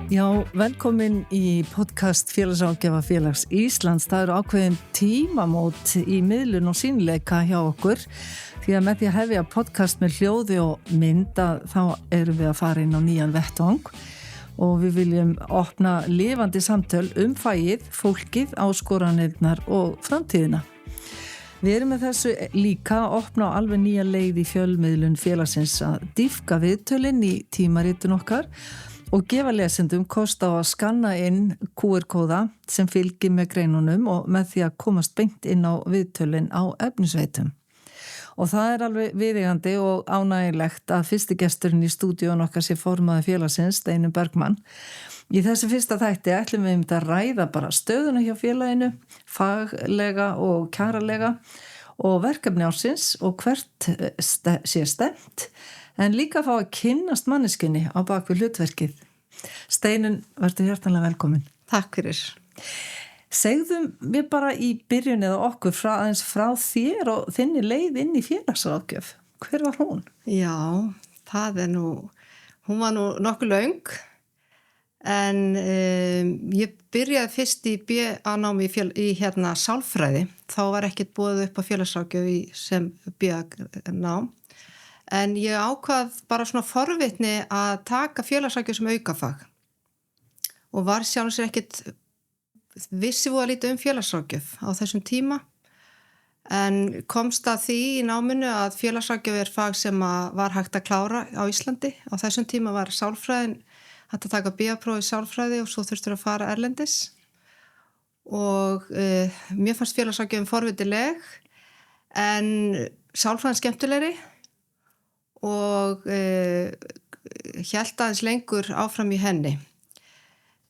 Já, velkomin í podcast Félagsráðgjafa Félags Íslands. Það eru ákveðin tímamót í miðlun og sýnileika hjá okkur því að með því að hefja podcast með hljóði og mynda þá erum við að fara inn á nýjan vettvang og við viljum opna lifandi samtöl fagið, fólkið, áskoranirnar og framtíðina. Við erum með þessu líka að opna á alveg nýja leið í fjölmiðlun félagsins að dýpka viðtölin í tímaritun okkar og gefa lesendum kost á að skanna inn QR-kóða sem fylgir með greinunum og með því að komast beint inn á viðtölin á efnisveitum. Og það er alveg viðeigandi og ánægilegt að fyrsti gesturinn í stúdíun okkar sé formaður félagsins, Steinunn Bergmann. Í þessu fyrsta þætti ætlum við að ræða bara stöðuna hjá félaginu, faglega og kjaralega og verkefni ársins og hvert sé stefnt. En líka fá að kynnast manneskunni á bak við hlutverkið. Steinunn, verður hjartanlega velkomin. Takk fyrir. Segðum við bara í byrjun eða okkur frá þér og þinni leið inn í félagsráðgjöf. Hver var hún? Já, hún var nokkuð löng, en ég byrjaði fyrst í BA-námi í sálfræði. Þá var ekkert boðið upp á félagsráðgjöf sem BA-nám. En ég ákvað bara svona forvitni að taka félagsráðgjöf sem aukafag og var sjálfum sér ekkert vissi voða lítið félagsráðgjöf á þessum tíma en komst að því í náminu að félagsráðgjöf er fag sem var hægt að klára á Íslandi. Á þessum tíma var sálfræðin hægt að taka BA-próf í sálfræði og svo þurftur að fara erlendis og mér fannst félagsráðgjöfin forvitileg en sálfræðin skemmtilegri og hélt aðeins lengur áfram í henni.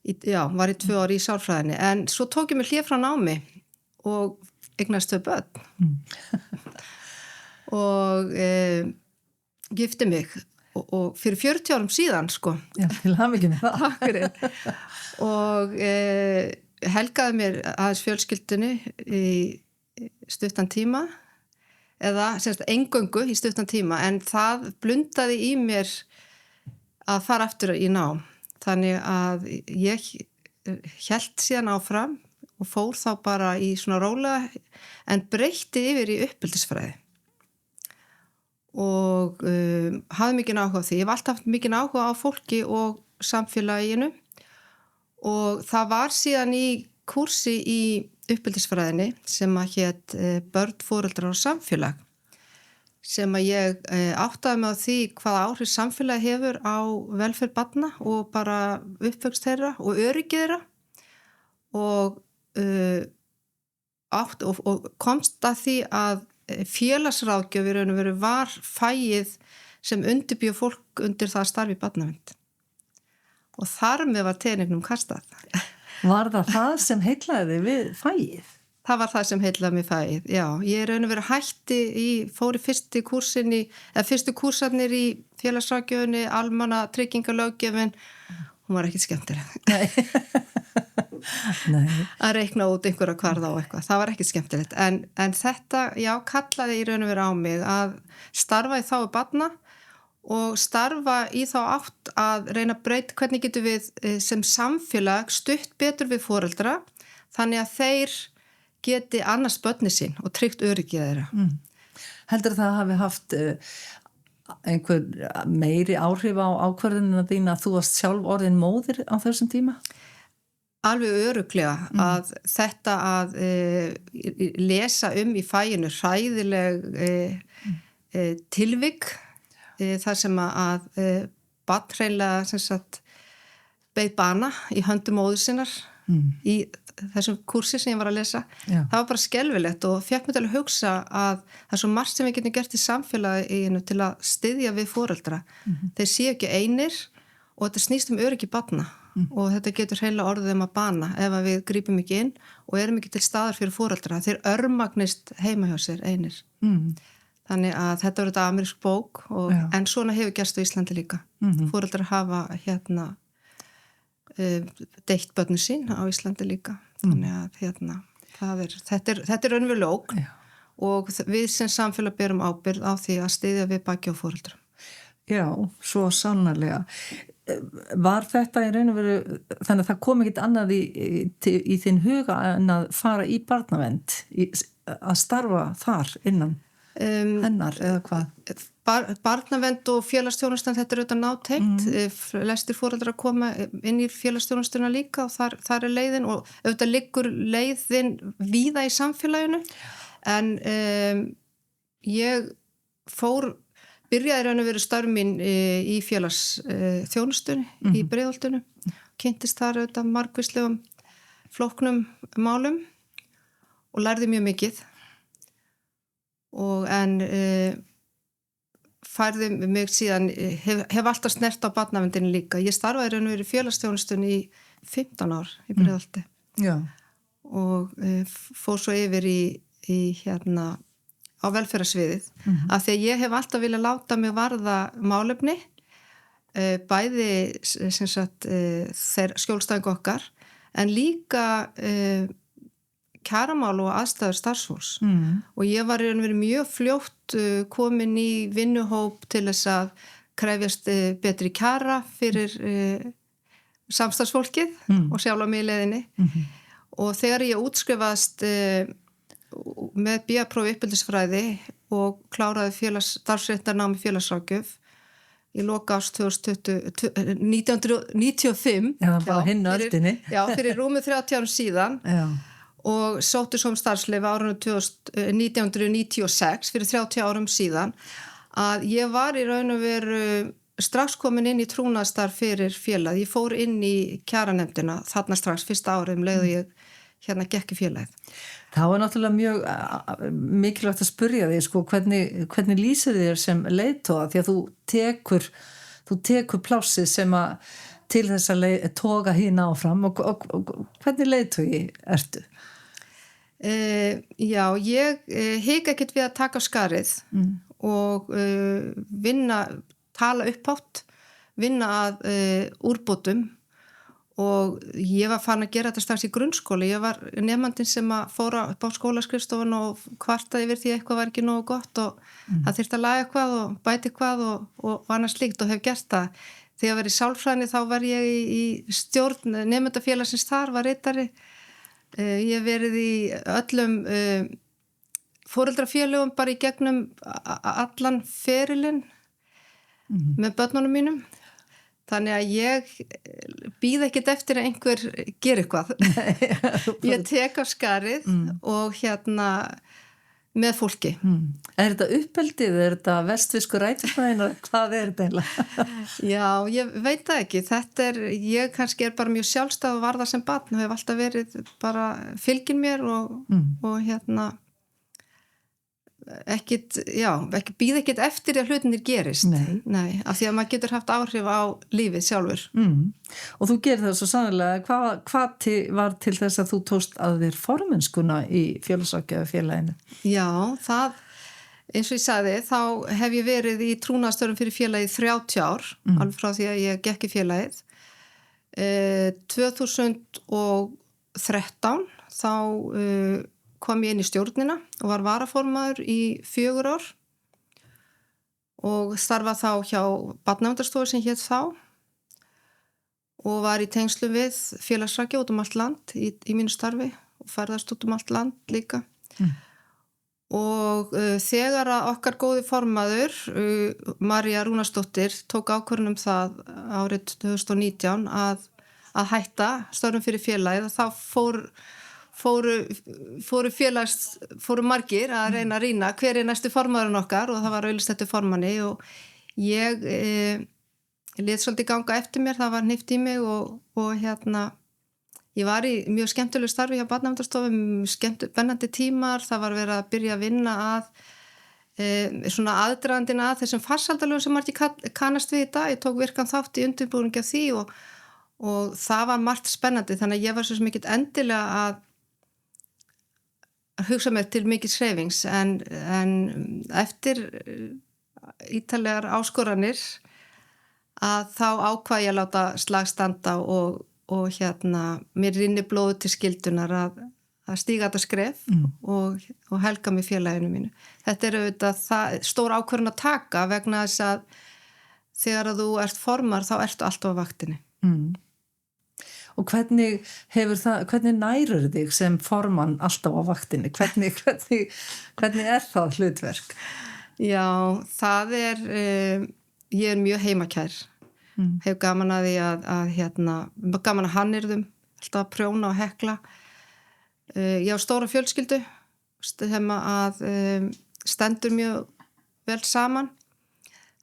Var í 2 ár í sálfræðinni en svo tók ég mig hlé frá námi og eignast 2 börn og gifti mig og fyrir 40 árum síðan sko. Já, til hamingju með það. Takk fyrir. Og helgaði mér aðeins fjölskyldunni í stuttan tíma eða semst eingöngu í stuttan tíma en það blundaði í mér að fara aftur í nám. Þannig að ég hélt síðan áfram og fór þá bara í svona rólega en breytti yfir í uppeldisfræði. Og hafði mikinn áhuga á því. Ég hef alltaf haft mikinn áhuga á fólki og samfélaginu og það var síðan í kúrsi í uppeldisfræðinni sem að hét börn, foreldrar og samfélag sem að ég áttaði mig á því hvaða áhrif samfélagi hefur á velferð barna og bara uppvöxt þeirra og öryggi þeirra og komst að því að félagsráðgjöf í raun og veru var fagið sem undirbjó fólk undir það að starfa í barnavernd og þar með var teningnum kastað. Var það sem heillaði þig við fagið? Það var það sem heillaði mig fagið, já. Ég raun og veru hætti fór í fyrstu kúrsarnir í félagsráðgjöfinni, almanna tryggingalöggjöfin. Hún var ekkert skemmtileg. Nei. Að reikna út einhverja kvarða og eitthvað. Það var ekkert skemmtilegt. En þetta, já, kallaði í raun og veru á mig að starfa í þágu barna og starfa í þá átt að reyna að breyta hvernig getum við sem samfélag stutt betur við foreldra þannig að þeir geti annast börni sín og tryggt öryggið þeirra. Heldur það hafi haft einhver meiri áhrif á ákvörðunina þín að þú varst sjálf orðin móðir á þessum tíma? Alveg örugglega að þetta að lesa í faginu hræðileg tilvik þar sem að barn hreinlega sem sagt beið bana í höndum móður sinnar í þessum kursi sem ég var að lesa. Já. Það var bara skelfilegt og fékk mig til að hugsa að það er svo margt sem við getum gert í samfélaginu til að styðja við foreldra. Þeir séu ekki einir og þetta snýst öryggi barna og þetta getur hreinlega orðið að bana ef við grípum ekki inn og erum ekki til staðar fyrir foreldra. Þeir örmagnist heima hjá sér einir. Þannig að þetta var þetta amerísk bók en svona hefur gerst á Íslandi líka. Foreldrar hafa deitt börnin sín á Íslandi líka. Þannig að Þetta er raunveruleg ógn og við sem samfélag berum ábyrgð á því að styðja við baki á foreldrum. Já, svo sannarlega. Var þetta í raun og veru, þannig að það kom ekkert annað í þinn huga en að fara í barnavernd, að starfa þar innan hennar eða hvað? Barnavernd og félagsþjónustan, þetta er auðvitað nátengt. Flestir foreldrar koma inn í félagsþjónustuna líka og þar er leiðin og auðvitað liggur leiðin víða í samfélaginu en ég byrjaði raun og veru starf mín í félagsþjónustunni í Breiðholtinu, kynntist þar auðvitað margvíslegum flóknum málum og lærði mjög mikið en færði mig síðan, hef alltaf snert á barnaverndinni líka. Ég starfaði raun og veru í félagsþjónustunni í 15 ár í Breiðholti og fór svo yfir í hérna á velferðarsviðið af því að ég hef alltaf viljað láta mig varða málefni bæði sem sagt þeir skjólstæðingu okkar en líka kjaramál og aðstæður starfsfólks og ég var í raun og veru mjög fljótt komin í vinnuhóp til þess að krefjast betri kjara fyrir samstarfsfólkið og sjálfa mig í leiðinni og þegar ég útskrifast með BA-prófi uppeldisfræði og kláraði starfsréttarnám í félagsráðgjöf í lok árs 1995 bara hinn á öldinni fyrir rúmu 30 árum síðan og sótti svo starfsleyfi árinu 1996 fyrir 30 árum síðan að ég var í raun og veru strax komin inn í trúnaðarstarf fyrir félag. Ég fór inn í kjaranefndina þarna strax fyrsta árið leið og ég gekk í félagið. Það var náttúrulega mjög mikilvægt að spyrja þig sko, hvernig lýsir þér sem leiðtoga því að þú tekur plássið sem að til þess að toga hína áfram og hvernig leiðtogi ertu? Já, ég hika ekkert við að taka á skarið og tala upphátt, vinna að úrbótum og ég var farin að gera þetta strax í grunnskóla. Ég var nemandinn sem að fóra upp á skólaskrifstofun og kvartaði yfir því eitthvað var ekki nógu gott og það þyrfti að laga eitthvað og bæti eitthvað og annars slíkt og hef gert það. Þegar ég var í sálfræðinni þá var ég í stjórn nemendafélagsins þar, var ritari. Ég hef verið í öllum foreldrafélögum bara í gegnum allan ferilinn með börnunum mínum. Þannig að ég bíð ekkert eftir að einhver gera eitthvað. Ég tek á skarið og með fólki. Er þetta uppeldið? Er þetta vestfisku rætufræðin? Hvað er þetta eiginlega? Já, ég veit það ekki. Ég kannski er bara mjög sjálfstæð og var það sem barn og hef alltaf verið bara fylgin mér og ekki býð ekkert eftir að hlutinir gerist. Nei, af því að maður getur haft áhrif á lífið sjálfur. Og þú gerir það svo sannlega. Hvað var til þess að þú tókst að þér formennskuna í félagsráðgjafafélaginu? Já, eins og ég sagði, þá hef ég verið í trúnaðarstörfum fyrir félagið 30 ár, alveg frá því að ég gekk í félagið. 2013 þá kom ég inn í stjórnina og var varaformaður í 4 ár og starfa þá hjá Barnaverndarstofu sem hét þá og var í tengslum við félagsráðgjöf út allt land í mínu starfi og ferðast út allt land líka. Og þegar að okkar góði formaður, María Rúnarsdóttir, tók ákvörðun það árið 2019 að hætta störfum fyrir félagið, þá fóru margir að reyna að rýna hver er næstu formaðurinn okkar og það var auðlýst eftir formanni og ég lét svolítið ganga eftir mér, það var hnift í mig og ég var í mjög skemmtilegu starfi hjá Barnaverndarstofu, spennandi tímar, það var verið að byrja að vinna að svona aðdragandinn að þessum farsaldalögum sem margir kannast við í dag. Ég tók virkan þátt í undirbúningi af því og það var margt spennandi, þannig að ég var svo sem ekkert endilega að hugsa mér til mikið hreyfings en eftir ítarlegar áskoranir að þá ákvað ég að láta slag standa og mér rinni blóðu til skyldunar að að stíga þetta skref og helga mig félaginu mínu. Þetta auðvitað stór ákvörðun að taka vegna þess að þegar að þú ert formar þá ertu alltaf á vaktinni. Og hvernig nærur þig sem formann alltaf á vaktinni? Hvernig það hlutverk? Já, það ég mjög heimakær. Hef gaman að því að gaman að hannyrðum, alltaf að prjóna og hekla. Ég á stóra fjölskyldu sem að stendur mjög vel saman.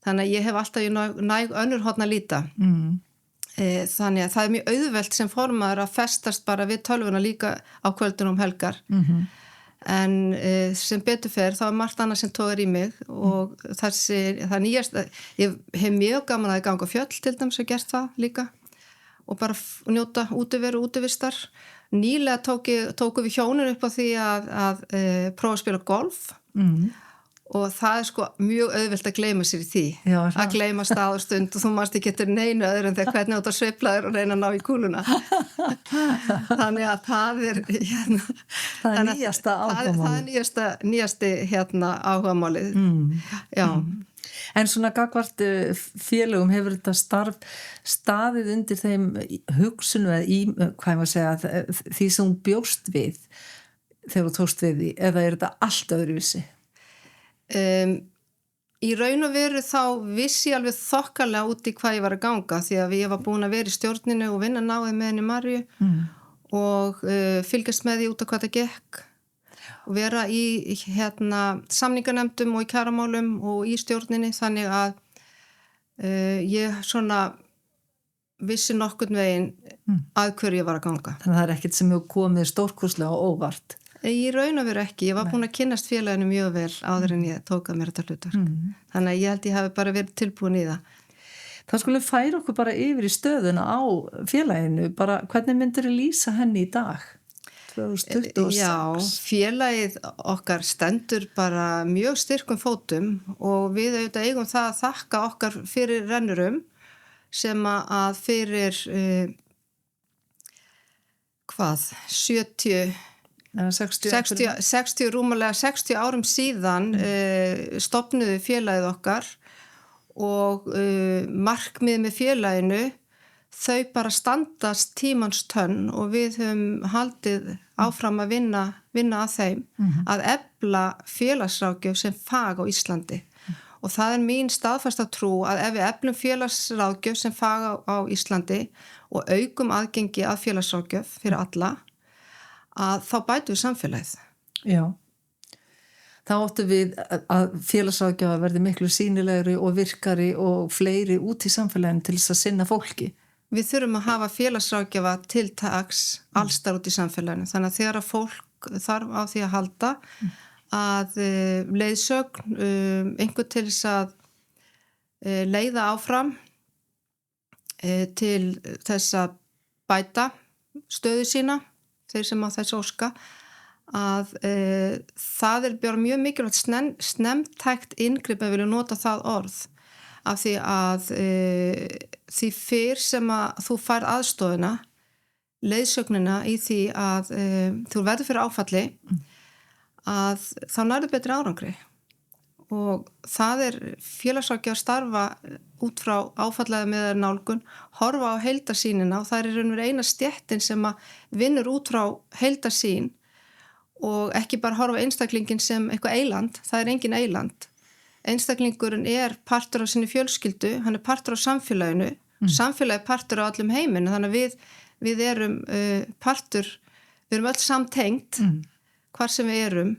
Þannig að ég hef alltaf í næg önnur horn að líta. Þannig að það mjög auðvelt sem formaður að festast bara við tölvuna líka á kvöldunum helgar. En sem betur fer þá margt annað sem tóðar í mig og það nýjasta, ég hef mjög gaman að ganga fjöll til dæmis og gert það líka og bara njóta útiveru og útivistar. Nýlega tóku við hjónin upp á því að prófa að spila golf og það sko mjög auðvelt að gleyma sér í því. Já, að gleyma stað og stund og þú mást ekki getur neinu öðru en þegar hvernig átt að sveiflaður og reyna að ná í kúluna. Þannig að það það er nýjasta áhugamálið. Það er nýjasti áhugamálið. Já. En svona gagvart félögum hefur þetta staðið undir þeim hugsunum eða hvað maður segja, því sem hún bjóst við þegar þú tókst við því, eða er þetta allt öðruvísi? Í raun og veru þá vissi ég alveg þokkalega út í hvað ég var að ganga því að ég var búin að vera í stjórninu og vinna náið með henni Marju og fylgjast með því út af hvað það gekk og vera í samninganefndum og í kjaramálum og í stjórninni þannig að ég svona vissi nokkurn veginn að hverju ég var að ganga. Þannig að það er ekkert sem hefur komið stórkurslega og óvart. Í raun og veru ekki. Ég var búin að kynnast félaginu mjög vel áður en ég tók að mér þetta hlutverk. Þannig að ég held ég hafi bara verið tilbúin í það. Það skulum færa okkur bara yfir í stöðuna á félaginu. Bara hvernig myndir þið lýsa henni í dag? 2026? Já, félagið okkar stendur bara mjög styrkum fótum og við auðvitað eigum það að þakka okkar fyrir rennurum sem að fyrir rúmlega 60 árum síðan stofnuðu félagið okkar og markmið með félaginu þau bara standast tímans tönn og við höfum haldið áfram að vinna að þeim að efla félagsráðgjöf sem fag á Íslandi og það er mín staðfasta trú að ef við eflum félagsráðgjöf sem fag á Íslandi og aukum aðgengi að félagsráðgjöf fyrir alla að þá bætum við samfélagið. Já. Þá áttu við að félagsráðgjafa verði miklu sýnilegri og virkari og fleiri út í samfélaginu til þess að sinna fólki. Við þurfum að hafa félagsráðgjafa til taks allstar út í samfélaginu. Þannig að þegar að fólk þarf á því að halda að leiðsögn, einhver til þess að leiða áfram til þess að bæta stöðu sína þeir sem á þess óska að það er bara mjög mikilvægt snemtækt inngrip að vilja nota það orð af því að því fyrr sem að þú fær aðstofuna leiðsögnina í því að þú verður fyrir áfalli að þá nærðu betri árangri og það er félagsráðgjafi að starfa út frá áfallaði með nálgun, horfa á heildarsýnina og það er raunveru eina stéttin sem að vinnur út frá heildarsýn og ekki bara horfa á einstaklingin sem eitthvað eiland, það er engin eiland. Einstaklingurinn er partur af sinni fjölskyldu, hann er partur af samfélaginu, samfélagi er partur af allum heiminu, þannig að við erum partur, við erum öll samtengt hvar sem við erum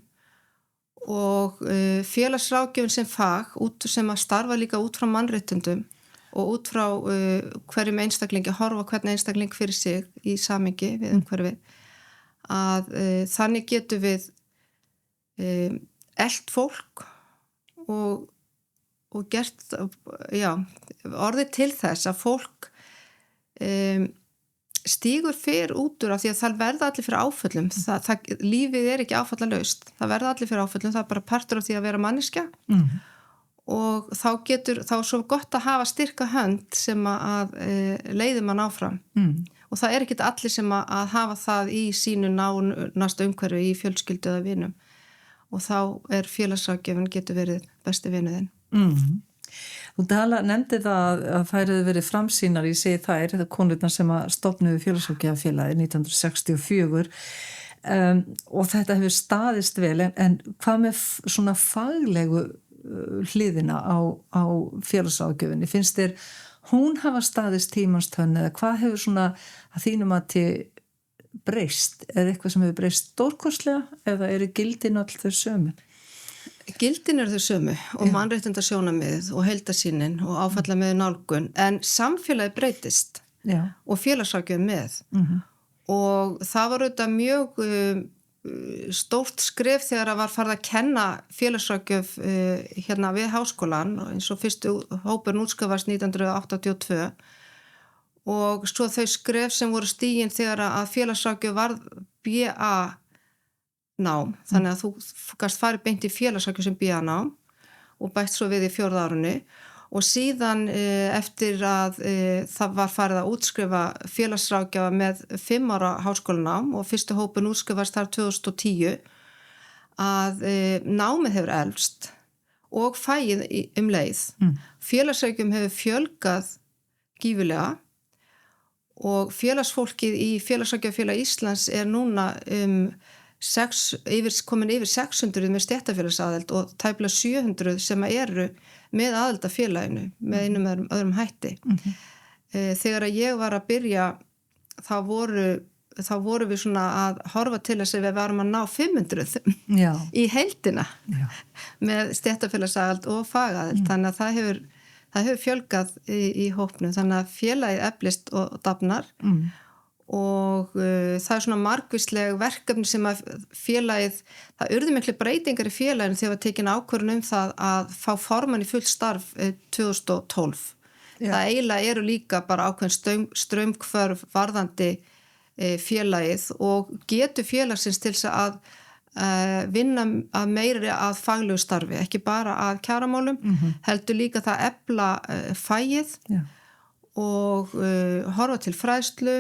og félagsráðgjöfin sem fag sem að starfa líka út frá mannréttindum og út frá hverjum einstaklingi, horfa hvern einstakling fyrir sig í samhengi við umhverfið að þannig getum við elt fólk og gert orðið til þess að fólk stígur fyrir út úr af því að það verða allir fyrir áföllum lífið er ekki áfallalaust það verða allir fyrir áföllum, það er bara partur af því að vera manneskja og þá er svo gott að hafa styrka hönd sem að leiði mann áfram og það ekkert allir sem að hafa það í sínu nánasta umhverfi í fjölskyldu eða vinum og þá félagsráðgjöfin getur verið besti vinuðinn. Þú nefndi það að þær hefur verið framsýnar í sig þær konurnar sem að stofnuðu félagsráðgjafafélagið 1964 og þetta hefur staðist vel en hvað með svona faglegu hliðina á félagsráðgjöfinni? Finnst þér hún hafa staðist tímans tönn eða hvað hefur svona að þínum að til breyst? Eitthvað sem hefur breyst stórkostlega eða gildin öll þau sömu? Gildin þau sömu og mannréttindasjónarmiðið og heildarsýnin og áfallameður nálgun en samfélagi breytist og félagsráðgjöf með og það var auðvitað mjög stórt skref þegar að var farið að kenna félagsráðgjöf hérna við háskólan eins og fyrstu hópurinn útskrifaðist 1982 og svo þau skref sem voru stigin þegar að félagsráðgjöf varð BA nám, þannig að þú gast farið beint í félagsráðgjöf sem BA nám og bætt svo við í 4. árinu og síðan eftir að það var farið að útskrifa félagsráðgjafa með 5 ára háskólanám og fyrstu hópin útskrifast þar 2010 að námið hefur elfst og fæið leið. Félagsráðgjafum hefur fjölgað gífurlega og félagsfólkið í Félagsráðgjafafélag Íslands núna komin yfir 600 með stéttarfélagsaðild og tæplega 700 sem eru með aðildafélaginu með einum öðrum hætti. Þegar að ég var að byrja þá voru við svona að horfa til þess að við varum að ná 500 í heildina með stéttarfélagsaðild og fagaðild þannig að það hefur fjölgað í hópnum þannig að félagið eflist og dafnar og það svona margvísleg verkefni sem að félagið, það urðu miklu breytingar í félaginu þegar var tekin ákvörðun það að fá formann í fullt starf 2012. Það eiginlega eru líka bara ákveðin straumhvörf varðandi félagið og getur félagsins til þess að vinna að meiri að faglegu starfi, ekki bara að kjaramálum, heldur líka það efla fæið og horfa til fræðslu,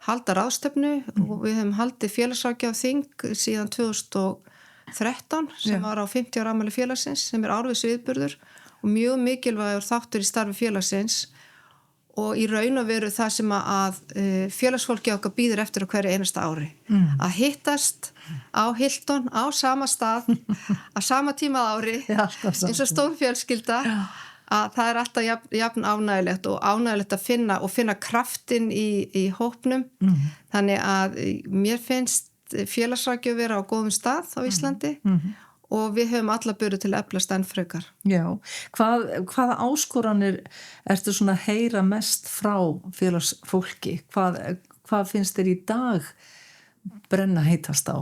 halda ráðstefnu og við höfum haldið félagsráðgjafaþing síðan 2013 sem var á 50 ára afmæli félagsins sem árviss viðburður og mjög mikilvægur þáttur í starfi félagsins og í raun og veru það sem að félagsfólki okkar býður eftir á hverju einasta ári. Að hittast á Hilton á sama stað, á sama tíma ári, eins og stór fjölskylda að það alltaf jafn ánægilegt og ánægilegt að finna kraftinn í hópnum. Þannig að mér finnst félagsráðgjöf vera á góðum stað á Íslandi og við höfum alla burði til að eflast enn frekar. Já, hvaða áskoranir ertu svona að heyra mest frá félagsfólki? Hvað finnst þér í dag brenna heitast á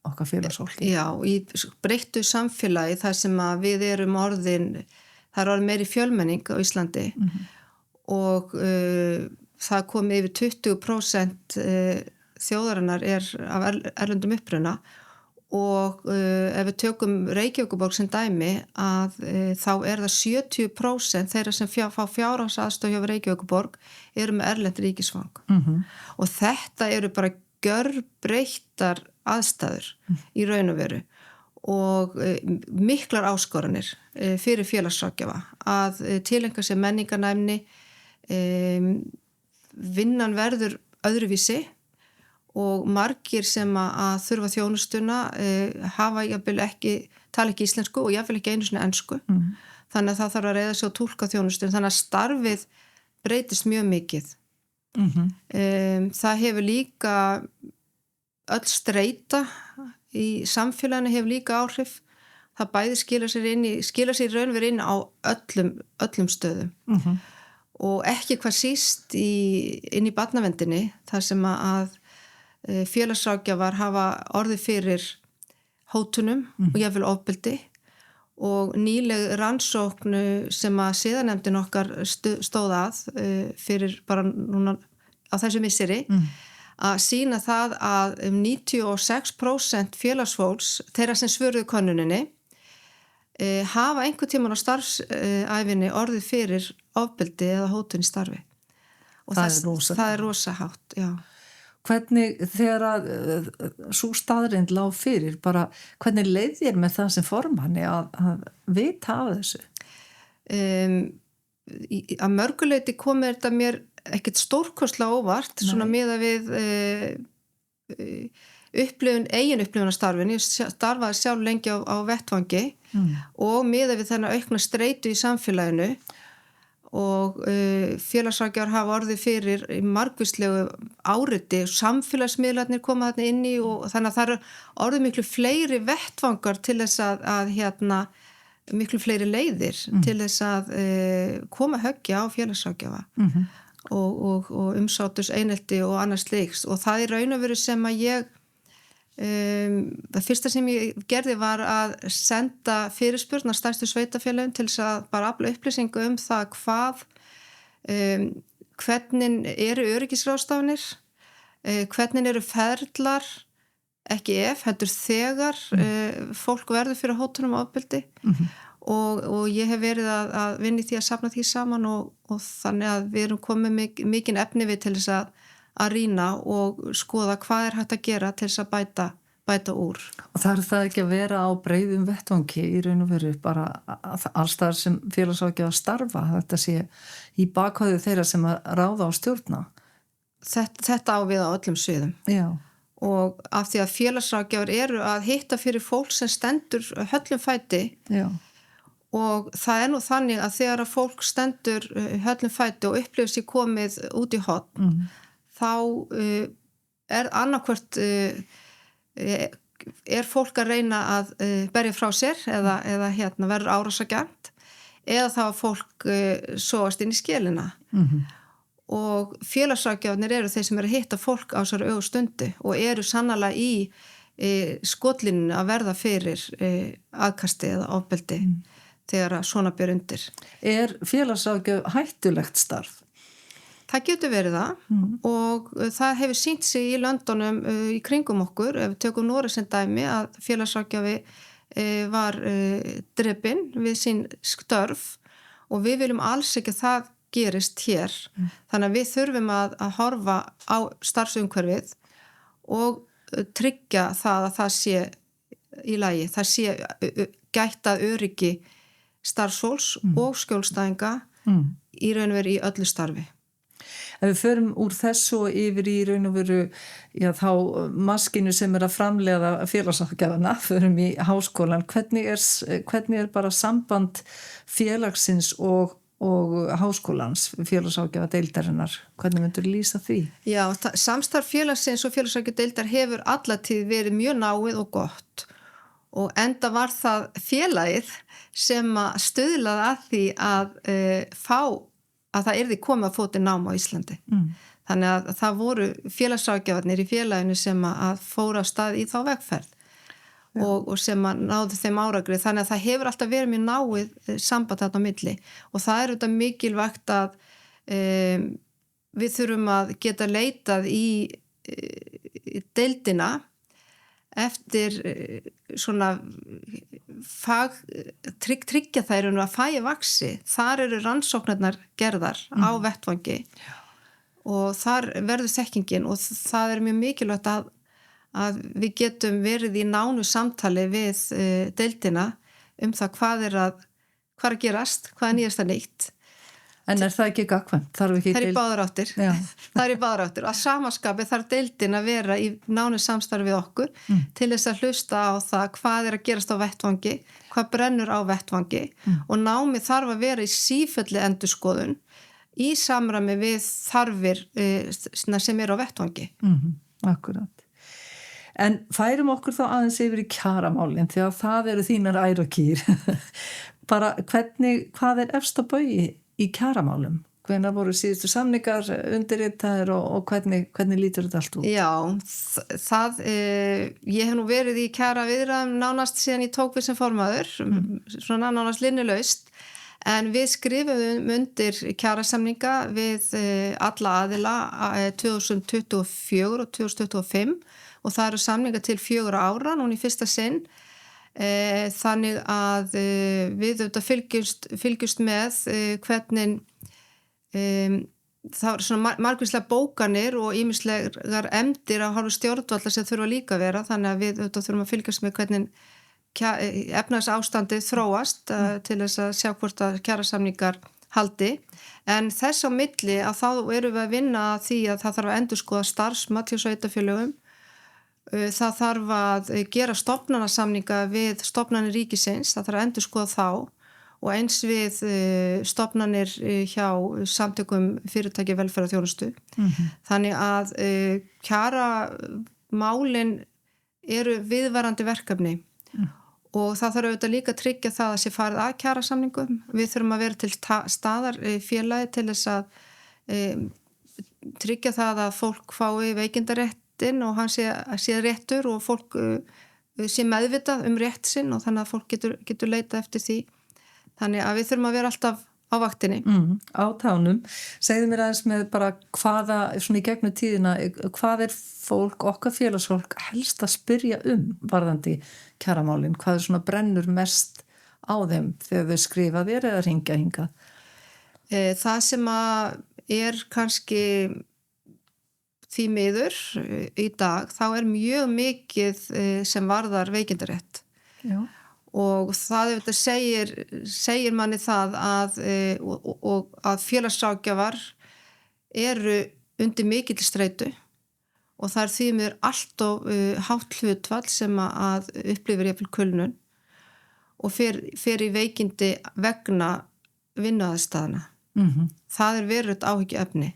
okkar félagsfólki? Já, í breyttu samfélagi þar sem að við erum orðin það orðið meiri fjölmenning á Íslandi og það kom yfir 20% þjóðarinnar af erlendum uppruna og ef við tökum Reykjavíkurborg sem dæmi að þá það 70% þeirra sem fá fjárhagsaðstoð hjá Reykjavíkurborg eru með erlend ríkisfang og þetta eru bara gjörbreyttar aðstæður í raun og veru og miklar áskoranir fyrir félagsráðgjafa að tileinka sér menningarnæmni vinnan verður öðruvísi og margir sem að þurfa þjónustuna hafa jafnvel tala ekki íslensku og jafnvel ekki einu sinni ensku þannig að það þarf að reiða sig á túlka þjónustun þannig að starfið breytist mjög mikið það hefur líka öll streita í samfélaginu hefur líka áhrif það bæði skilar sér raunverið inn á öllum stöðum og ekki hvað síst inn í barnaverndinni þar sem að félagsráðgjafar hafa orðið fyrir hótunum og jafnvel ofbeldi og nýleg rannsókn sem að siðanefndin okkar stóð að fyrir bara núna á þessu misseri að sýna það að 96% félagsfólks þeirra sem svöruðu könnuninni hafa einhvern tímann á starfsæfinni orðið fyrir ofbeldi eða hótun í starfi og það er rosa hátt, já. Hvernig þegar að sú staðreind lá fyrir, bara hvernig leið þér með það sem formanni að vita af þessu? Að mörguleyti komið þetta mér ekkert stórkostlega óvart, svona miðað við eigin upplifunarstarfin. Ég starfaði sjálf lengi á vettvangi og miðað við þennan aukna streitu í samfélaginu og félagsráðgjafar hafa orðið fyrir margvíslegu áriti, samfélagsmiðlarnir koma þarna inn í og þannig að það eru orðið miklu fleiri vettvangar til þess að miklu fleiri leiðir til þess að koma höggja á félagsráðgjafa og umsátus einelti og annars slíks og það er raun og veru sem að ég það fyrsta sem ég gerði var að senda fyrirspurn á stærstu sveitafélögum til þess að bara afla upplýsingu það hvernig eru öryggisráðstafanir, hvernig eru ferlar, ekki heldur þegar fólk verður fyrir hótunum og ofbeldi og ég hef verið að vinna í því að safna því saman og þannig að við erum komið mikinn efni við til þess að rýna og skoða hvað er hægt að gera til þess að bæta úr. Og það ekki að vera á breiðum vettvangi í raun og veru bara allstaðar sem félagsráðgjafar starfa, þetta sé í bakhauðu þeirra sem að ráða á stjórna. Þetta á við á öllum sviðum. Já. Og af því að félagsráðgjafar eru að hitta fyrir fólk sem stendur höllum fæti. Já. Og það nú þannig að þegar að fólk stendur höllum fæti og upplifir sér komið út í horn, þá annarkvort fólk að reyna að berja frá sér eða verður árásargjarnt eða þá að fólk sogast inn í skelina. Og félagsráðgjafarnir eru þeir sem eru að hitta fólk á þessari stundu og eru sannarlega í skotlínunni að verða fyrir aðkasti eða ofbeldi þegar að svona ber undir. Er félagsráðgjöf hættulegt starf? Það getur verið það og það hefur sýnt sig í löndunum í kringum okkur, ef við tökum Noreg sem dæmi að félagsráðgjafi var drepinn við sín störf og við viljum alls ekki að það gerist hér. Þannig að við þurfum að horfa á starfsumhverfið og tryggja það að það sé í lagi, það sé gætt að öryggi starfsfólks og skjólstæðinga í raun og veru í öllu starfi. Ef við förum úr þessu og yfir í raun og veru þá maskinu sem að framleiða félagsráðgjafana, förum í háskólan, hvernig bara samband félagsins og háskólans, félagsráðgjafadeildarinnar, hvernig myndur lýsa því? Já, samstarf félagsins og félagsráðgjafadeildar hefur allatíð verið mjög náið og gott og enda var það félagið sem að stuðlaði að því að það yrði komið að fóti nám á Íslandi. Þannig að það voru félagsráðgjafarnir í félaginu sem að fóra á stað í þá vegferð og sem að náðu þeim árangri. Þannig að það hefur alltaf verið mjög náið samband þarna á milli og það er auðvitað mikilvægt að við þurfum að geta leitað í deildina eftir svona tryggja þær að fæi vaxi. Þar eru rannsóknirnar gerðar á vettvangi og þar verður þekkingin og það er mjög mikilvægt að við getum verið í nánu samtali við deildina það hvað er að gerast, hvað er nýjasta nýtt. En er það ekki gagkvæmt? Það er í báðar áttir. Það er í báðar áttir. Að samaskapi þarf deildin að vera í nánu samstarfi við okkur til þess að hlusta á það hvað er að gerast á vettvangi, hvað brennur á vettvangi og námið þarf að vera í sífelli endurskoðun í samræmi við þarfir sem eru á vettvangi. Akkurat. En færum okkur þá aðeins yfir í kjaramálin því að það eru þínar ær og kýr. Bara hvað er efst á baugi í kjaramálum? Hvenær voru síðustu samningar undirritaðir og hvernig lítur þetta allt út? Já, ég hef nú verið í kjara viðræðum nánast síðan ég tók við sem formaður, svona nánast linnulaust, en við skrifum undir kjarasamninga við alla aðila 2024 og 2025 og það eru samninga til 4 ára, núna í fyrsta sinn. Þannig að við þetta fylgjumst með hvernig það svona margvíslega bókanir og ýmislegar efndir af hálfu stjórnvalda sem þurfa líka að vera, þannig að við þurfum að fylgjast með hvernig efnahagsástandið þróast til þess að sjá hvort að kjarasamningar haldi, en þess á milli að þá erum við að vinna að því að það þarf að endurskoða starfsmat hjá sveitarfélögum, það þarf að gera stofnanasamninga við stofnanir ríkisins, það þarf að endurskoða þá og eins við stofnanir hjá samtökum fyrirtæki velferðarþjónustu. Þannig að kjaramálin eru viðvarandi verkefni og það þarf auðvitað líka að tryggja það að sé farið að kjarasamningum. Við þurfum að vera til staðar félagi til þess að tryggja það að fólk fái veikindaréttin og hann sé réttur og fólk sé meðvitað rétt sinn og þannig að fólk getur leitað eftir því. Þannig að við þurfum að vera alltaf á vaktinni. Á tánum. Segðu mér aðeins með bara hvaða, svona í gegnum tíðina, hvað fólk, okkar félagsfólk helst að spyrja varðandi kjaramálin? Hvað svona brennur mest á þeim þegar þau skrifa þér eða hringja hingað? Það sem að kannski því miður í dag, þá mjög mikið sem varðar veikindarétt. Já. Og það segir manni það að félagsráðgjafar eru undir mikill streitu og það því miður allt of hátt hlutfall sem að upplifir jafnvel kulnun og fer í veikindi vegna vinnuaðstæðna. Það verulegt áhyggjuefni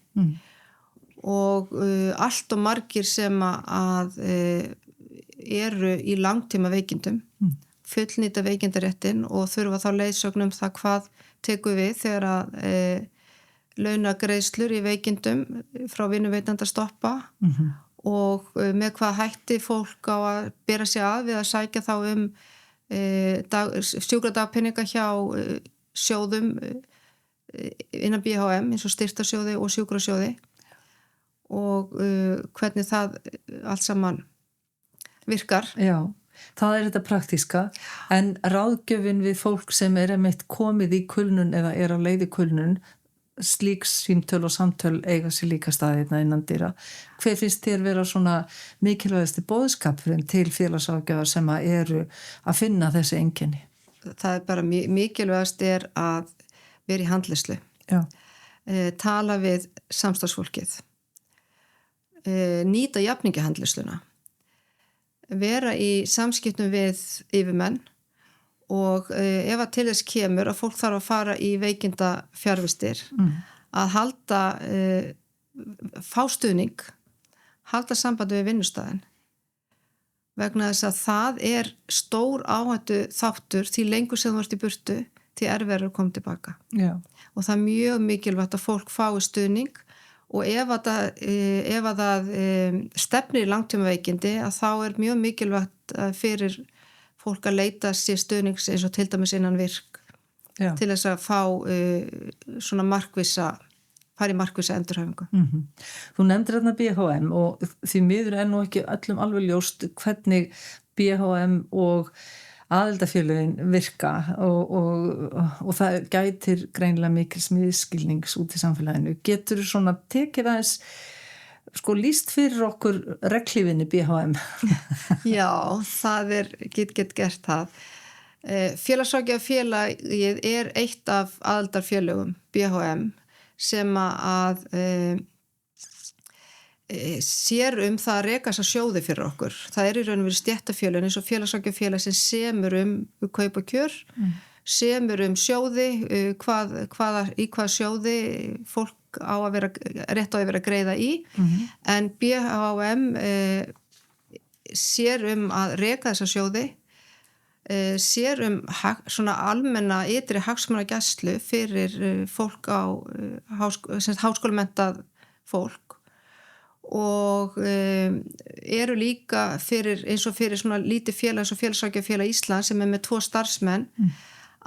og allt of margir sem að eru í langtíma veikindum fullnýta veikindaréttin og þurfa þá leiðsögn það hvað tekur við þegar að launagreiðslur í veikindum frá vinnuveitanda stoppa og með hvað hætti fólk á að bera sig að við að sækja þá sjúkradagpeninga hjá sjóðum innan BHM eins og styrktarsjóði og sjúkrasjóði og hvernig það allt saman virkar. Já. Það þetta praktíska, en ráðgjöfin við fólk sem einmitt komið í kulnun eða á leið í kulnun, slík símtöl og samtöl eiga sér líka staðirna innan dyra. Hver finnst þér vera svona mikilvægasti boðskapurinn til félagsráðgjafar sem eru að finna þessi einkenni? Það bara mikilvægast að vera í handleiðslu. Tala við samstarfsfólkið, nýta jafningjahandleiðsluna, vera í samskiptum við yfirmenn og ef að til þess kemur að fólk þarf að fara í veikinda fjarvistir að fá stuðning, halda sambandi við vinnustæðin vegna þess að það stór áhættu þáttur því lengur sem þú ert í burtu því erfiðara að koma tilbaka. Já. Og það mjög mikilvægt að fólk fái stuðning og ef það stefnir í langtímaveikindi að þá mjög mikilvægt fyrir fólk að leita sér stuðnings eins og til dæmis innan virk til þess að fá svona fara í markvissa endurhæfingu. Þú nefndir þarna BHM og því miður nú ekki öllum alveg ljóst hvernig BHM og aðildafélögin virka og það gætir greinilega mikil smiðskilnings út í samfélaginu. Getur þú svona tekið aðeins lýst fyrir okkur reglífinni BHM? Já, það get gert það. Félagsráðgjafafélagið eitt af aðildarfélögum BHM sem að sér það að reka þessa sjóði fyrir okkur. Það í raun og veru stéttarfélögin eins og félagsráðgjafafélag sem semur kaup og kjör, semur sjóði, í hvað sjóði fólk á að vera rétt á að vera að greiða í, en BHM sér að reka þessa sjóði, sér svona almenna ytri hagsmunagæslu fyrir fólk háskólamentað fólk og eru líka eins og fyrir svona lítið félag eins og félagsráðgjafafélag Íslands sem með 2 starfsmenn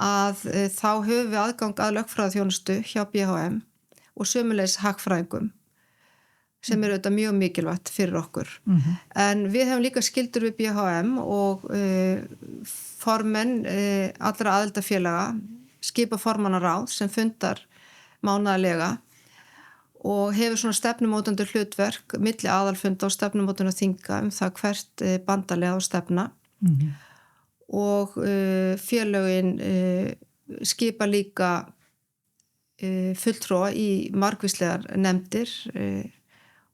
að þá höfum við aðgang að lögfræðiþjónustu hjá BHM og sömuleiðis hagfræðingum sem auðvitað mjög mikilvægt fyrir okkur. En við hefum líka skyldur við BHM og formenn allra aðildafélaga skipa formannaráð sem fundar mánaðarlega og hefur svona stefnumótandi hlutverk milli aðalfunda og stefnumótandi þinga það hvert bandalega og stefna og félögin skipa líka fulltrúa í margvíslegar nefndir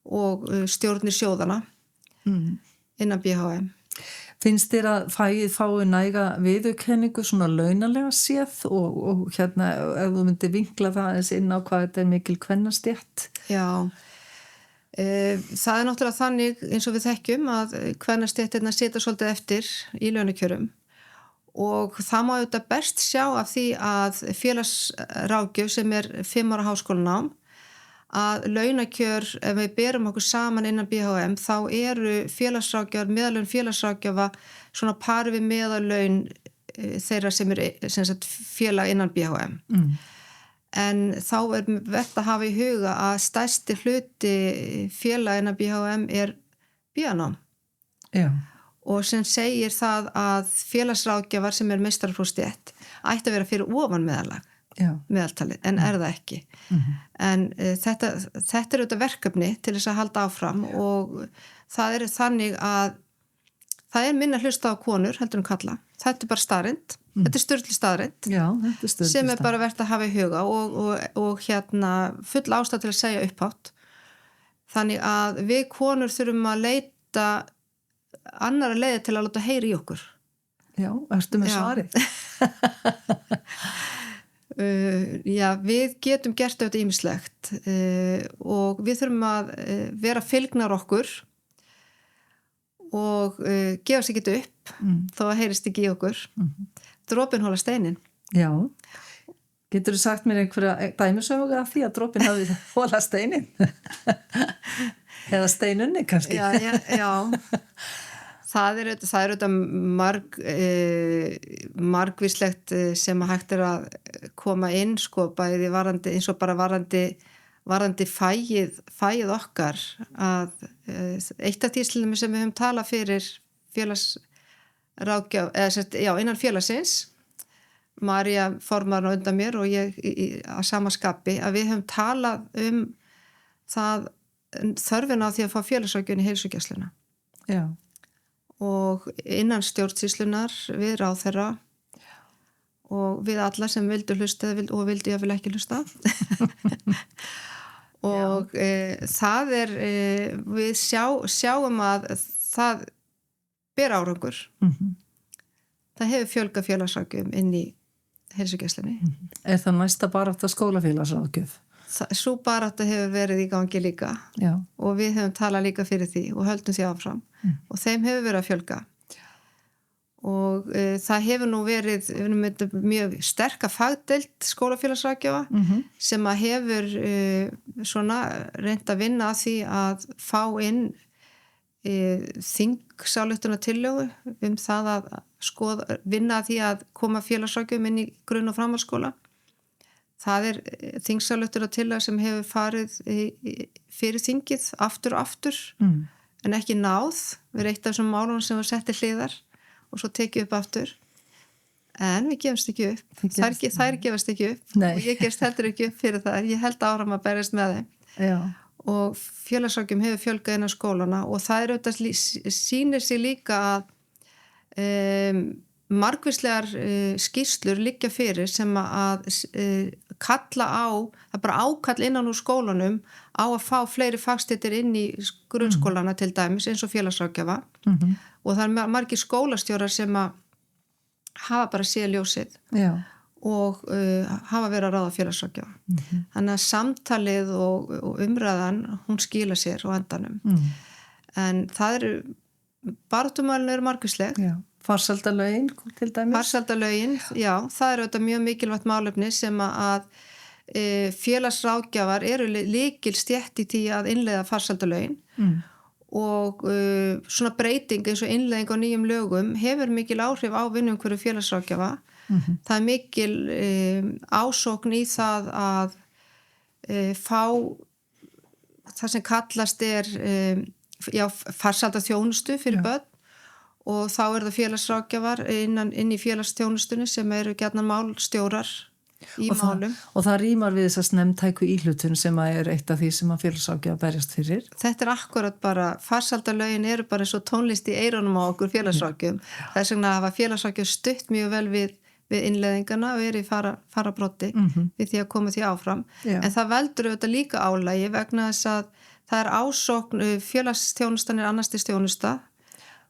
og stjórnir sjóðana innan BHM. Finnst þér að fæið fái næga viðurkenningu svona launalega séð og hérna ef þú myndir vinkla það eins inn á hvað þetta mikil kvennastétt? Já, það náttúrulega þannig eins og við þekkjum að kvennastéttirnar sitja svolítið eftir í launakjörum og það má auðvitað best sjá af því að félagsráðgjöf sem 5 ára háskólanám að launakjör, ef við berum okkur saman innan BHM, þá eru félagsráðgjafar, meðalaun félagsráðgjafa svona pari við meðalaun þeirra sem sagt, félag innan BHM. En þá vert að hafa í huga að stærsti hluti félag innan BHM BA-nám. Já. Og sem segir það að félagsráðgjafar sem meistaraprófsstétt ætti að vera fyrir ofan meðalag. Meðaltalið, en það ekki en þetta auðvitað verkefni til þess að halda áfram og það þannig að það minna hlusta á konur heldur kalla, þetta bara staðreynd þetta sturlu staðreynd sem bara vert að hafa í huga og hérna full ástæða til að segja upphátt þannig að við konur þurfum að leita annara leiði til að láta heyri í okkur. Já, ertu með svarið? Já, við getum gert þetta ýmislegt og við þurfum að vera fylgnar okkur og gefa sig ekki upp þó að heyrist ekki í okkur dropinn hóla steinin. Já, getur þú sagt mér einhverja dæmisögu af því að dropinn hafi hóla steinin? Eða steinunni kannski? Já. Það er margvíslegt sem hægt að koma inn sko bæði varandi eins og bara varandi fæið okkar að eitt af því sem við höfum talað fyrir félagsráðgjaf eða innan félagsins María formaður undan mér og ég að sama skapi að við höfum talað það þörfina á því að fá félagsráðgjöf í heilsugæsluna. Já. Og innan stjórnsýslunar við ráðherra og við alla sem vildu hlusta og vildu ég vil ekki hlusta og það við sjáum að það ber árangur það hefur fjölgað félagsráðgjöfum inn í heilsugæslunni. Er það næsta barátta skólafélagsráðgjöf? Sú barátta hefur verið í gangi líka. Já. Og við höfum talað líka fyrir því og höldum því áfram og þeim hefur verið að fjölga og það hefur nú verið mjög sterka fagdeild skólafélagsráðgjafa sem að hefur svona reynt að vinna að því að fá inn þingsályktunartillögu það að vinna að því að koma félagsráðgjöfum inn í grunn- og framhaldsskóla. Það þingsályktunartillaga sem hefur farið fyrir þingið aftur og aftur en ekki náð við eitt af þessum málunum sem var sett til hliðar og svo tekið upp aftur en við gefumst ekki upp þær gefast ekki upp og ég gefst heldur ekki upp fyrir það ég held áfram að berjast með þeim. Já. Og félagsráðgjöfum hefur fjölgað innan skólana og það auðvitað sýnir sig líka að margvíslegar skýrslur liggja fyrir sem að kalla á, það bara ákall innan úr skólanum á að fá fleiri fagstéttir inn í grunnskólana til dæmis eins og félagsráðgjafa og það margir skólastjórar sem að hafa bara séð ljósið og hafa verið að ráða félagsráðgjafa. Þannig að samtalið og umræðan hún skila sér á endanum. En það baráttumálin eru margvísleg. Já. Farsældarlögin til dæmis? Farsældarlögin, já, það auðvitað mjög mikilvægt málefni sem að félagsráðgjafar eru lykilstétt í því að innleiða farsældarlögin og svona breyting eins og innleiðing á nýjum lögum hefur mikil áhrif á vinnuumhverfi félagsráðgjafa. Það er mikil ásókn í það að fá það sem kallast farsældarþjónustu fyrir börn og þá það félagsráðgjafar inn í félagsþjónustunni sem eru gjarnan málstjórar í málum. Og það rímar við þess að snemmtæku íhlutun sem er eitt af því sem að félagsráðgjafar berjast fyrir. Þetta akkurat bara, farsældarlögin eru bara eins og tónlist í eyrunum á okkur félagsráðgjafum. Þess vegna hafa félagsráðgjafar stutt mjög vel við innleiðingana og í farabrotti við því að koma því áfram. En það veldur auðvitað líka álagi vegna þess að það ásókn, félagsþjónustan annars stigs þjónusta,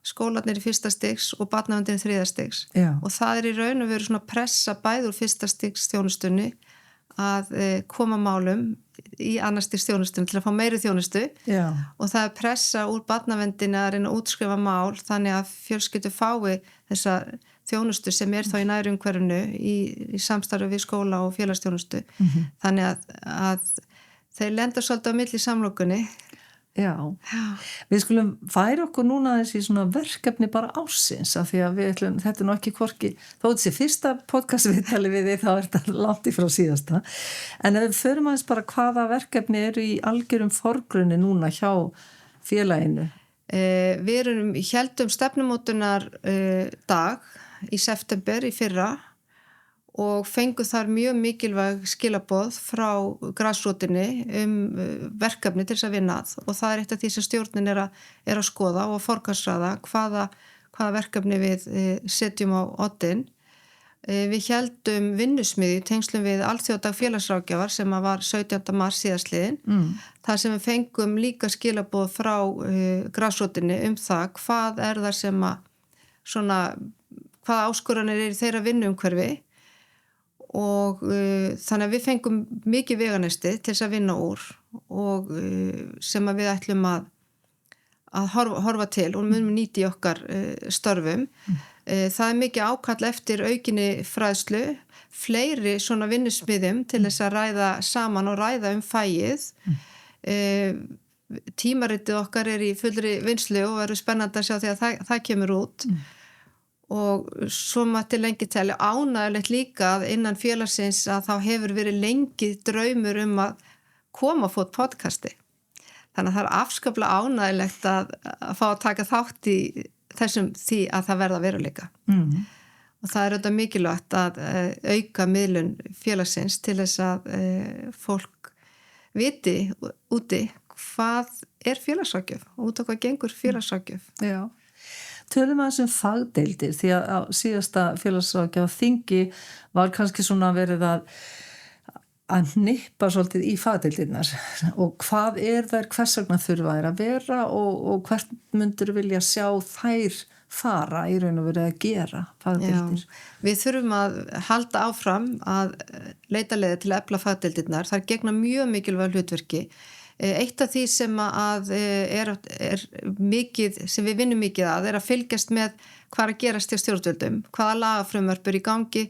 skólarnir í 1. stigs og barnaverndin í 3. stigs. Og það í raun og veru svona pressa bæði úr 1. stigs þjónustunni að koma málum í annars stigs þjónustunni til að fá meiri þjónustu. Og það pressa úr barnaverndin að reyna að útskrifa mál þannig að fjölskyldur fái þessa þjónustu sem þá í nærumhverfinu í samstarfi við skóla og félagsþjónustu. Þannig að þeir lenda svolítið á milli samlokunni. Já, við skulum færa okkur núna þessi svona verkefni bara ársins af því að þetta nú ekki hvorki, þó þessi fyrsta podcastviðtali við þið þá þetta langt í frá síðasta, en ef við förum aðeins bara hvaða verkefni eru í algjörum forgrunni núna hjá félaginu? Við héldum stefnumótunar dag í september í fyrra og fengu þar mjög mikilvæg skilaboð frá grasrótinni verkefni til þess að vinna að og það eitt af því sem stjórnin er að skoða og forgangsraða hvaða verkefni við setjum á oddinn. Við héldum vinnusmiðju tengslum við alþjóðadag félagsráðgjafar sem var 17. mars síðastliðin. Það sem við fengum líka skilaboð frá grasrótinni það hvað það sem hvaða áskoranir í þeirra vinnuumhverfi og þannig að við fengum mikið veganesti til þess að vinna úr og sem að við ætlum að horfa til og munum nýta í okkar störfum. Það mikið ákall eftir aukinni fræðslu, fleiri svona vinnusmiðum til þess að ræða saman og ræða fæið. Tímaritið okkar í fullri vinnslu og verður spennandi að sjá þegar það kemur út. Og svo mætti lengi telja ánægilegt líka að innan félagsins að þá hefur verið lengi draumur að koma á fót podcasti. Þannig að það afskaplega ánægilegt að fá að taka þátt í því að það verða veruleika. Og það auðvitað mikilvægt að auka miðlun félagsins til þess að fólk viti úti hvað félagsráðgjöf og út á hvað gengur félagsráðgjöf. Já. Tölum aðeins fagdeildir því að á síðasta félagsráðgjafa þingi var kannski svona verið að hnippa svolítið í fagdeildirnar og hvað þær, hvers vegna þurfa þær að vera og hvert myndur vilja sjá þær fara í raun og verið að gera fagdeildir? Við þurfum að halda áfram að leita leiðir til að efla fagdeildirnar. Það gegna mjög mikilvæg hlutverki. Eitt af því sem er mikið, sem við vinnum mikið að fylgjast með hvað að gerast hjá stjórnvöldum, hvaða lagafrumvörp í gangi,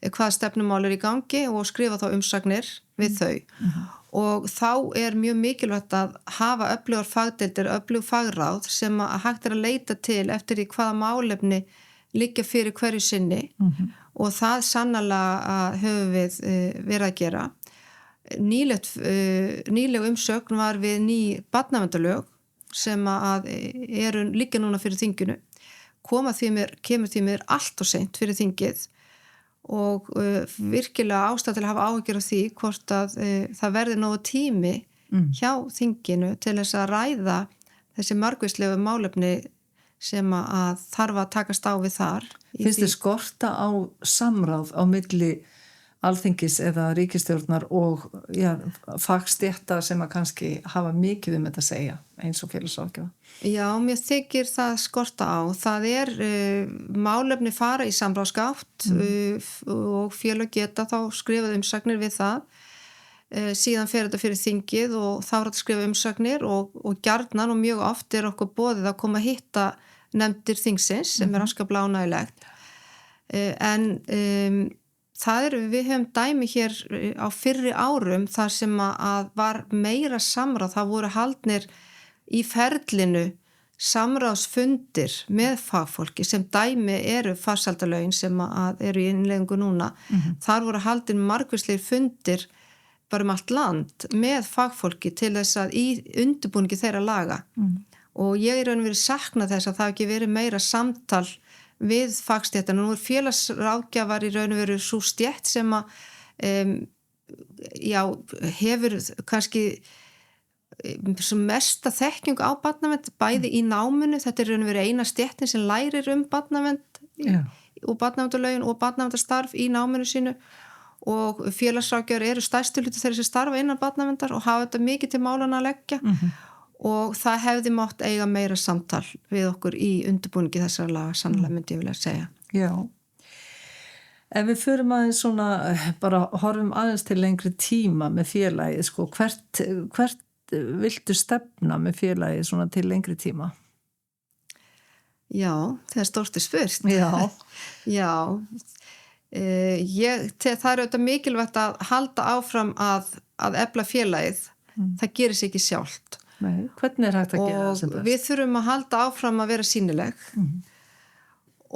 hvaða stefnumál í gangi og skrifa þá umsagnir við þau. Og þá mjög mikilvægt að hafa öflugar fagdeildir, öflug fagráð sem hægt að leita til eftir því hvaða málefni liggja fyrir hverju sinni og það sannarlega höfum við verið að gera. Nýleg umsögn var við ný barnaverndarlög sem liggja núna fyrir þinginu kemur því mér allt og seint fyrir þingið og virkilega ástæða til að hafa áhyggjur af því hvort að það verði nógu tími hjá þinginu til þess að ræða þessi margvíslegu málefni sem að þarf að takast á við þar. Finnst þið skorta á samráð á milli alþingis eða ríkisstjórnar og fagstétta sem að kannski hafa mikið þetta að segja eins og félagsráðgjafa? Já, mér þykir það skorta á. Það málefni fara í samráðsgátt og félög geta þá skrifað umsagnir við það. Síðan fer þetta fyrir þingið og þá þetta skrifa umsagnir og gjarnan og mjög oft okkur boðið að koma að hitta nefndir þingsins sem afskaplega ánægilegt. En við höfum dæmi hér á fyrri árum þar sem að var meira samráð, það voru haldnir í ferlinu samráðsfundir með fagfólki sem dæmi farsældarlögin sem eru í innleiðingu núna. Þar voru haldin margvíslegir fundir bara allt land með fagfólki til þess að í undirbúningi þeirra laga. Og ég raun og verið sakna þess að það ekki verið meira samtal við fagstéttan og nú félagsráðgjafar í raun og veru sú stétt sem já, hefur kannski mesta þekking á barnavernd bæði í náminu, þetta er raun og verið eina stéttin sem lærir barnavernd og barnaverndarlögin og barnaverndarstarf í náminu sínu og félagsráðgjafar eru stærstu hluti þeirra sem starfa innan barnaverndar og hafa þetta mikið til málana að leggja og það hefði mátt eiga meira samtal við okkur í undirbúningi þessara laga, sannlega myndi ég vilja segja. Já. Ef við förum aðeins svona, bara horfum aðeins til lengri tíma með félagið, sko, hvert viltu stefna með félagið svona til lengri tíma? Já, þegar stórt spurt. Já. Já, það er auðvitað mikilvægt að halda áfram að efla félagið. Það gerir sig ekki sjálft. Nei, hvernig er hægt að gera það sem best? Og við þurfum að halda áfram að vera sýnileg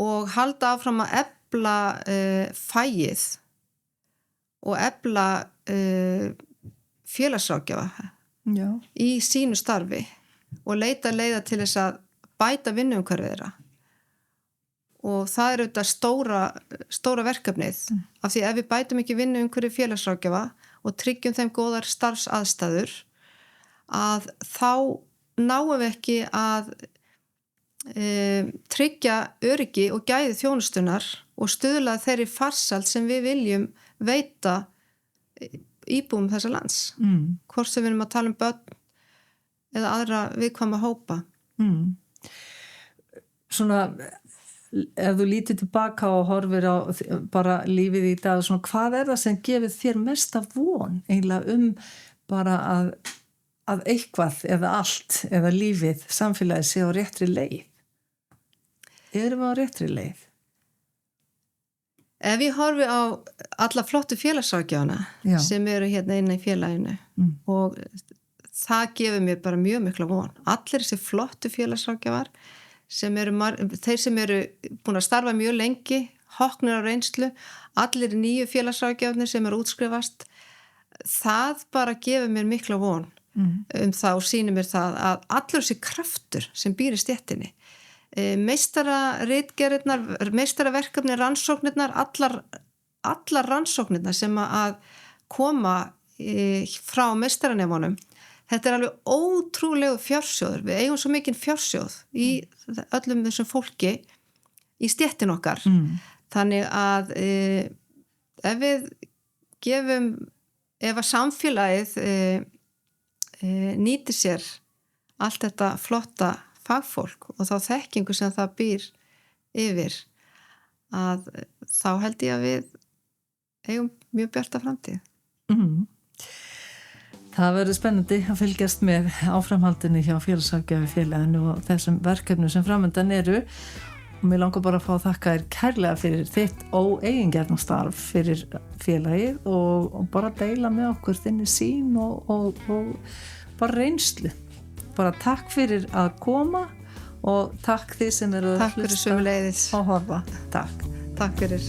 og halda áfram að efla fæið og efla félagsráðgjafa í sínu starfi og leita leiða til þess að bæta vinnuumhverfið þeirra og það er auðvitað stóra verkefnið af því ef við bætum ekki vinnuumhverfið félagsráðgjafa og tryggjum þeim góðar starfsaðstæður að þá náum við ekki að tryggja öryggi og gæði þjónustunar og stuðla þeirri farsæld sem við viljum veita íbúum þessa lands hvort sem við erum að tala börn eða aðra viðkvæma hópa. Svona ef þú lítur tilbaka og horfir á bara lífið í dag, svona hvað er það sem gefur þér mesta von eiginlega bara að eitthvað eða allt eða lífið, samfélagið sé á réttri leið? Erum við á réttri leið? Ef ég horfi á alla flottu félagsráðgjafana sem eru hérna innan í félaginu og það gefur mér bara mjög mikla von. Allir þessi flottu félagsráðgjafar þeir sem eru búin að starfa mjög lengi, hoknir á reynslu, allir nýju félagsráðgjafarnir sem eru útskrifast, það bara gefur mér mikla von það og sýnir mér það að allur þessi kraftur sem býr í stéttinni meistararitgerðirnar, meistaraverkefni, rannsóknirnar, allar rannsóknirnar sem að koma frá meistaranefunum, þetta er alveg ótrúlegu fjársjóður, við eigum svo mikinn fjársjóð í öllum þessum fólki í stéttin okkar, þannig að ef við gefum, ef að samfélagið nýtir sér allt þetta flotta fagfólk og þá þekkingu sem það býr yfir að þá held ég að við eigum mjög bjarta framtíð. Það verður spennandi að fylgjast með áframhaldinu hjá félagsráðgjafafélaginu og þessum verkefnum sem framöndan eru og mér langar bara að fá að þakka þér kærlega fyrir þitt óeigingjarnastarf fyrir félagið og bara deila með okkur þinni sýn og bara reynslu. Bara takk fyrir að koma og takk þið sem eru að hlusta og horfa. Takk fyrir.